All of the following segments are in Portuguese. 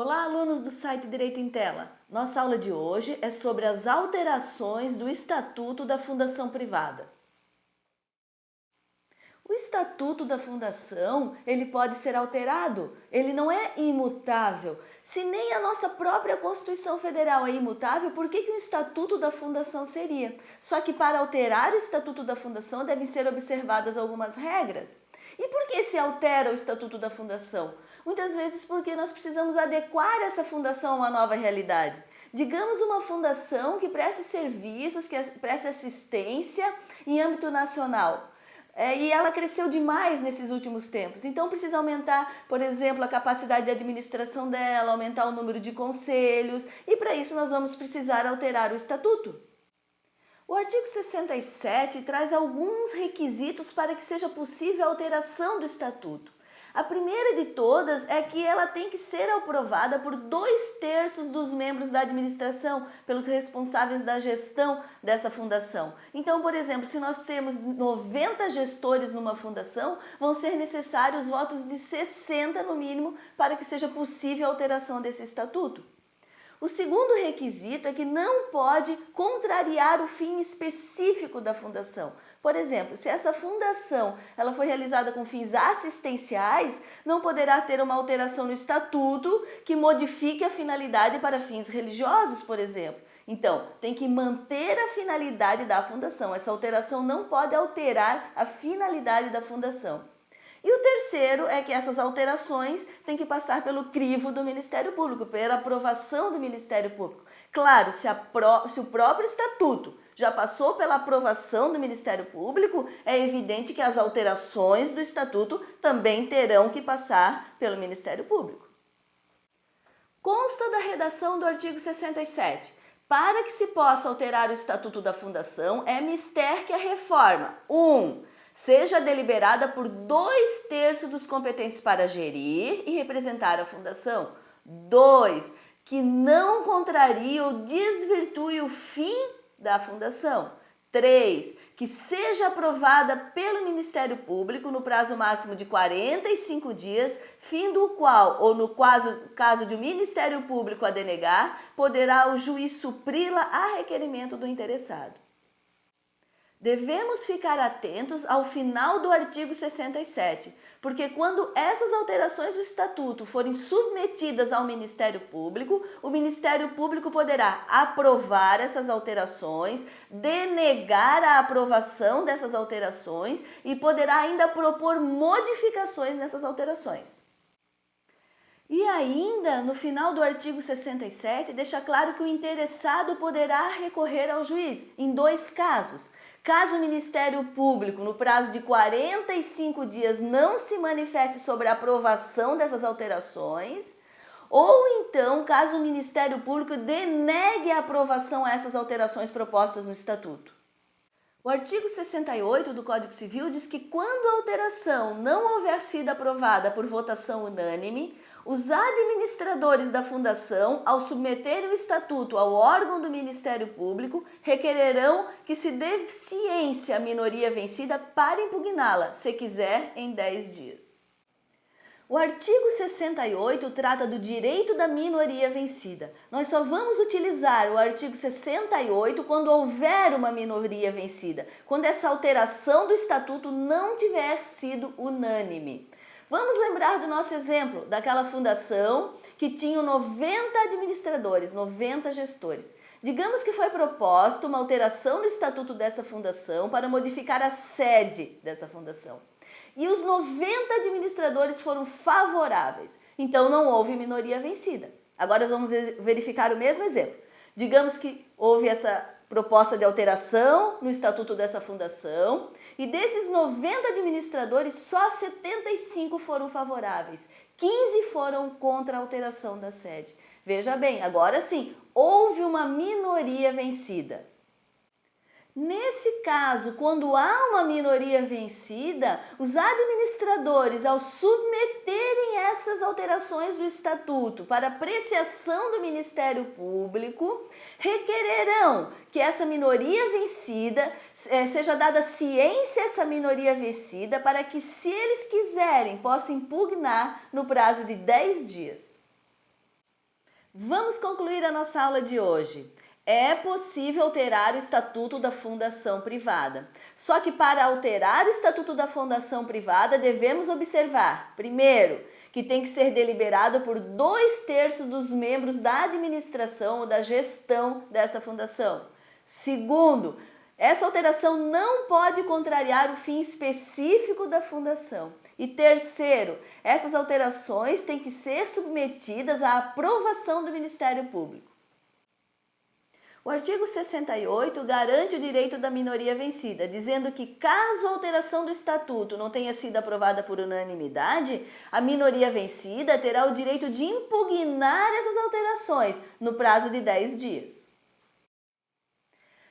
Olá, alunos do site Direito em Tela. Nossa aula de hoje é sobre as alterações do Estatuto da Fundação Privada. O Estatuto da Fundação, ele pode ser alterado, ele não é imutável. Se nem a nossa própria Constituição Federal é imutável, por que o Estatuto da Fundação seria? Só que para alterar o Estatuto da Fundação devem ser observadas algumas regras. E por que se altera o Estatuto da Fundação? Muitas vezes porque nós precisamos adequar essa fundação a uma nova realidade. Digamos uma fundação que preste serviços, que preste assistência em âmbito nacional. E ela cresceu demais nesses últimos tempos. Então precisa aumentar, por exemplo, a capacidade de administração dela, aumentar o número de conselhos, e para isso nós vamos precisar alterar o estatuto. O artigo 67 traz alguns requisitos para que seja possível a alteração do estatuto. A primeira de todas é que ela tem que ser aprovada por 2/3 dos membros da administração, pelos responsáveis da gestão dessa fundação. Então, por exemplo, se nós temos 90 gestores numa fundação, vão ser necessários votos de 60 no mínimo para que seja possível a alteração desse estatuto. O segundo requisito é que não pode contrariar o fim específico da fundação. Por exemplo, se essa fundação ela foi realizada com fins assistenciais, não poderá ter uma alteração no estatuto que modifique a finalidade para fins religiosos, por exemplo. Então, tem que manter a finalidade da fundação. Essa alteração não pode alterar a finalidade da fundação. E o terceiro é que essas alterações têm que passar pelo crivo do Ministério Público, pela aprovação do Ministério Público. Claro, se o próprio estatuto já passou pela aprovação do Ministério Público, é evidente que as alterações do estatuto também terão que passar pelo Ministério Público. Consta da redação do artigo 67. Para que se possa alterar o Estatuto da Fundação, é mister que a reforma 1. Seja deliberada por 2/3 dos competentes para gerir e representar a Fundação. 2. Que não contrarie ou desvirtue o fim da Fundação. 3. Que seja aprovada pelo Ministério Público no prazo máximo de 45 dias, fim do qual, ou no caso de o Ministério Público a denegar, poderá o juiz supri-la a requerimento do interessado. Devemos ficar atentos ao final do artigo 67, porque quando essas alterações do Estatuto forem submetidas ao Ministério Público, o Ministério Público poderá aprovar essas alterações, denegar a aprovação dessas alterações e poderá ainda propor modificações nessas alterações. E ainda, no final do artigo 67, deixa claro que o interessado poderá recorrer ao juiz em 2 casos. Caso o Ministério Público, no prazo de 45 dias, não se manifeste sobre a aprovação dessas alterações, ou então, caso o Ministério Público denegue a aprovação a essas alterações propostas no Estatuto. O artigo 68 do Código Civil diz que quando a alteração não houver sido aprovada por votação unânime, os administradores da fundação, ao submeterem o estatuto ao órgão do Ministério Público, requererão que se dê ciência à minoria vencida para impugná-la, se quiser, em 10 dias. O artigo 68 trata do direito da minoria vencida. Nós só vamos utilizar o artigo 68 quando houver uma minoria vencida, quando essa alteração do estatuto não tiver sido unânime. Vamos lembrar do nosso exemplo, daquela fundação que tinha 90 administradores, 90 gestores. Digamos que foi proposta uma alteração no estatuto dessa fundação para modificar a sede dessa fundação. E os 90 administradores foram favoráveis, então não houve minoria vencida. Agora vamos verificar o mesmo exemplo. Digamos que houve essa proposta de alteração no estatuto dessa fundação e desses 90 administradores, só 75 foram favoráveis, 15 foram contra a alteração da sede. Veja bem, agora sim, houve uma minoria vencida. Nesse caso, quando há uma minoria vencida, os administradores, ao submeterem essas alterações do Estatuto para apreciação do Ministério Público, requererão que essa minoria vencida seja dada ciência a essa minoria vencida para que, se eles quiserem, possam impugnar no prazo de 10 dias. Vamos concluir a nossa aula de hoje. É possível alterar o estatuto da fundação privada. Só que para alterar o estatuto da fundação privada, devemos observar, primeiro, que tem que ser deliberado por 2/3 dos membros da administração ou da gestão dessa fundação. Segundo, essa alteração não pode contrariar o fim específico da fundação. E terceiro, essas alterações têm que ser submetidas à aprovação do Ministério Público. O artigo 68 garante o direito da minoria vencida, dizendo que caso a alteração do estatuto não tenha sido aprovada por unanimidade, a minoria vencida terá o direito de impugnar essas alterações no prazo de 10 dias.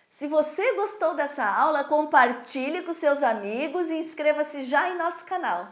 Se você gostou dessa aula, compartilhe com seus amigos e inscreva-se já em nosso canal.